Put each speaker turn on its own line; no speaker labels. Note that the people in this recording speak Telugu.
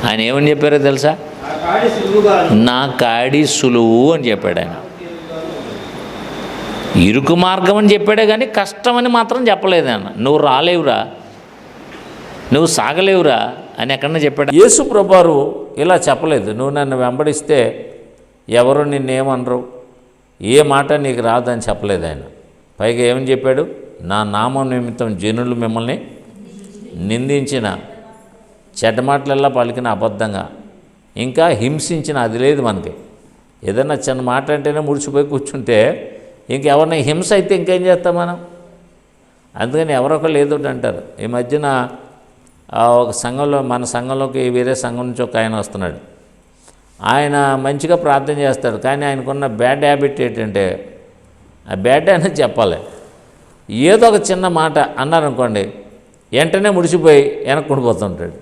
ఆయన ఏమని చెప్పారో తెలుసా? నా కాడి సులువు అని చెప్పాడు ఆయన. ఇరుకు మార్గం అని చెప్పాడే కానీ కష్టమని మాత్రం చెప్పలేదు ఆయన. నువ్వు రాలేవురా, నువ్వు సాగలేవురా అని ఎక్కడన్నా చెప్పాడు. యేసు ప్రభువారు ఇలా చెప్పలేదు, నువ్వు నన్ను వెంబడిస్తే ఎవరు నిన్నేమనరు, ఏ మాట నీకు రాదని చెప్పలేదు ఆయన. పైగా ఏమని చెప్పాడు? నా నామం నిమిత్తం జనులు మిమ్మల్ని నిందించిన, చెడ్డ మాటలల్లా పలికిన, అబద్ధంగా ఇంకా హింసించిన, అది లేదు మనకి. ఏదన్నా చిన్న మాట అంటేనే ముడిచిపోయి కూర్చుంటే ఇంకెవరిని హింస అయితే ఇంకేం చేస్తాం మనం? అందుకని ఎవరొకళ్ళు ఏదో అంటారు. ఈ మధ్యన ఒక సంఘంలో, మన సంఘంలోకి వేరే సంఘం నుంచి ఒక ఆయన వస్తున్నాడు. ఆయన మంచిగా ప్రార్థన చేస్తాడు, కానీ ఆయనకున్న బ్యాడ్ హ్యాబిట్ ఏంటంటే, ఆ బ్యాడ్ అనేది చెప్పాలి. ఏదో ఒక చిన్న మాట అన్నారనుకోండి, వెంటనే ముడిచిపోయి వెనక్కి ఉండిపోతుంటాడు.